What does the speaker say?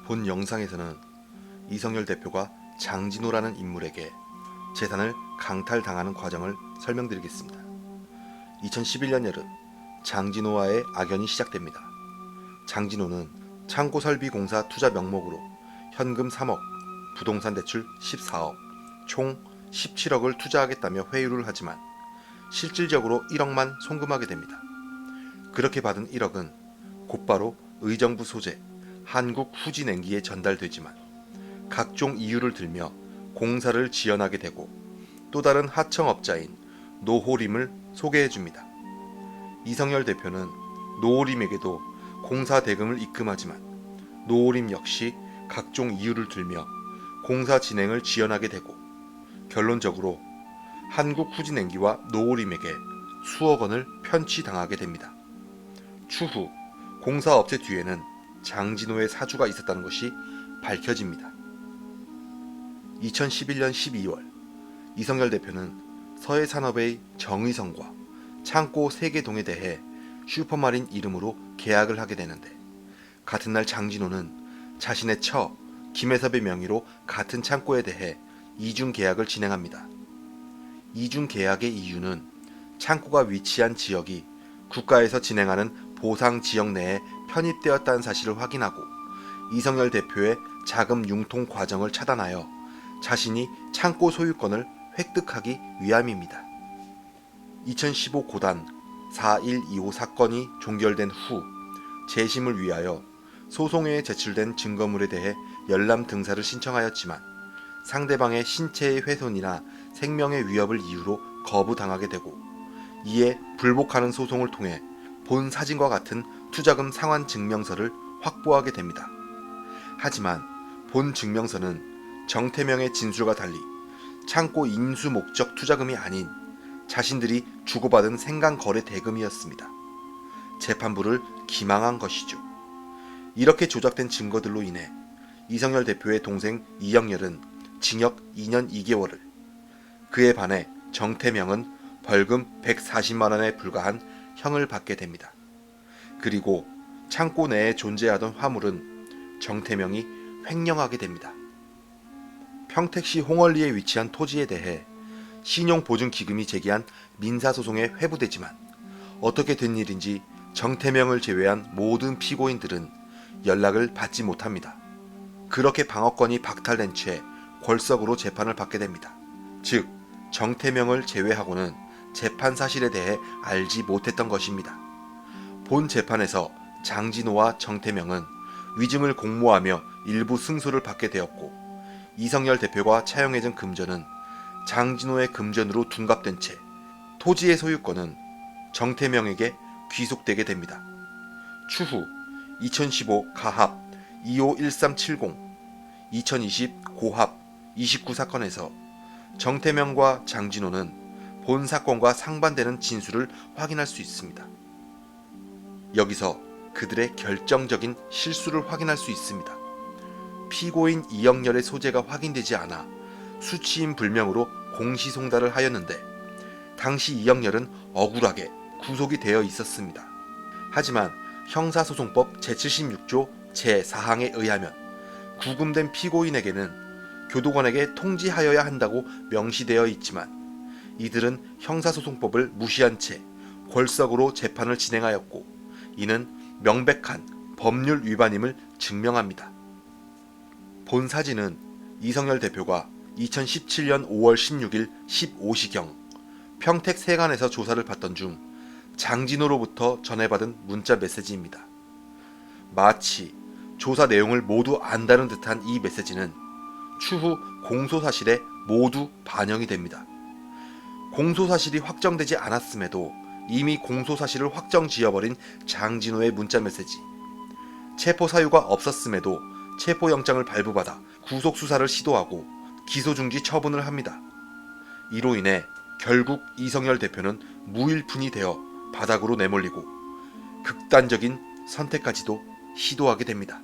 본 영상에서는 이성열 대표가 장진호라는 인물에게 재산을 강탈당하는 과정을 설명드리겠습니다. 2011년 여름 장진호와의 악연이 시작됩니다. 장진호는 창고설비공사 투자 명목으로 현금 3억, 부동산 대출 14억, 총 17억을 투자하겠다며 회유를 하지만 실질적으로 1억만 송금하게 됩니다. 그렇게 받은 1억은 곧바로 의정부 소재 한국후진эн기에 전달되지만 각종 이유를 들며 공사를 지연하게 되고 또 다른 하청업자인 노호림을 소개해줍니다. 이성열 대표는 노호림에게도 공사 대금을 입금하지만 노호림 역시 각종 이유를 들며 공사 진행을 지연하게 되고 결론적으로 한국후진эн기와 노호림에게 수억 원을 편취당하게 됩니다. 추후 공사업체 뒤에는 장진호의 사주가 있었다는 것이 밝혀집니다. 2011년 12월 이성열 대표는 서해산업의 정의성과 창고 3개 동에 대해 슈퍼마린 이름으로 계약을 하게 되는데 같은 날 장진호는 자신의 처 김혜섭의 명의로 같은 창고에 대해 이중 계약을 진행합니다. 이중 계약의 이유는 창고가 위치한 지역이 국가에서 진행하는 보상 지역 내에 편입되었다는 사실을 확인하고 이성열 대표의 자금 융통 과정을 차단하여 자신이 창고 소유권을 획득하기 위함입니다. 2015 고단 4125 사건이 종결된 후 재심을 위하여 소송회에 제출된 증거물에 대해 열람 등사를 신청하였지만 상대방의 신체의 훼손이나 생명의 위협을 이유로 거부당하게 되고 이에 불복하는 소송을 통해 본 사진과 같은 투자금 상환 증명서를 확보하게 됩니다. 하지만 본 증명서는 정태명의 진술과 달리 창고 인수 목적 투자금이 아닌 자신들이 주고받은 생강 거래 대금이었습니다. 재판부를 기망한 것이죠. 이렇게 조작된 증거들로 인해 이성열 대표의 동생 이영렬은 징역 2년 2개월을, 그에 반해 정태명은 벌금 140만 원에 불과한 형을 받게 됩니다. 그리고 창고 내에 존재하던 화물은 정태명이 횡령하게 됩니다. 평택시 홍월리에 위치한 토지에 대해 신용보증기금이 제기한 민사소송에 회부되지만 어떻게 된 일인지 정태명을 제외한 모든 피고인들은 연락을 받지 못합니다. 그렇게 방어권이 박탈된 채 골석으로 재판을 받게 됩니다. 즉 정태명을 제외하고는 재판 사실에 대해 알지 못했던 것입니다. 본 재판에서 장진호와 정태명은 위증을 공모하며 일부 승소를 받게 되었고 이성열 대표가 차용해준 금전은 장진호의 금전으로 둔갑된 채 토지의 소유권은 정태명에게 귀속되게 됩니다. 추후 2015 가합 251370, 2020 고합 29 사건에서 정태명과 장진호는 본 사건과 상반되는 진술을 확인할 수 있습니다. 여기서 그들의 결정적인 실수를 확인할 수 있습니다. 피고인 이영렬의 소재가 확인되지 않아 수치인 불명으로 공시송달을 하였는데 당시 이영렬은 억울하게 구속이 되어 있었습니다. 하지만 형사소송법 제76조 제4항에 의하면 구금된 피고인에게는 교도관에게 통지하여야 한다고 명시되어 있지만 이들은 형사소송법을 무시한 채 골석으로 재판을 진행하였고 이는 명백한 법률 위반임을 증명합니다. 본 사진은 이성열 대표가 2017년 5월 16일 15시경 평택 세관에서 조사를 받던 중 장진호로부터 전해받은 문자 메시지입니다. 마치 조사 내용을 모두 안다는 듯한 이 메시지는 추후 공소사실에 모두 반영이 됩니다. 공소사실이 확정되지 않았음에도 이미 공소사실을 확정지어버린 장진호의 문자 메시지, 체포 사유가 없었음에도 체포영장을 발부받아 구속수사를 시도하고 기소중지 처분을 합니다. 이로 인해 결국 이성열 대표는 무일푼이 되어 바닥으로 내몰리고 극단적인 선택까지도 시도하게 됩니다.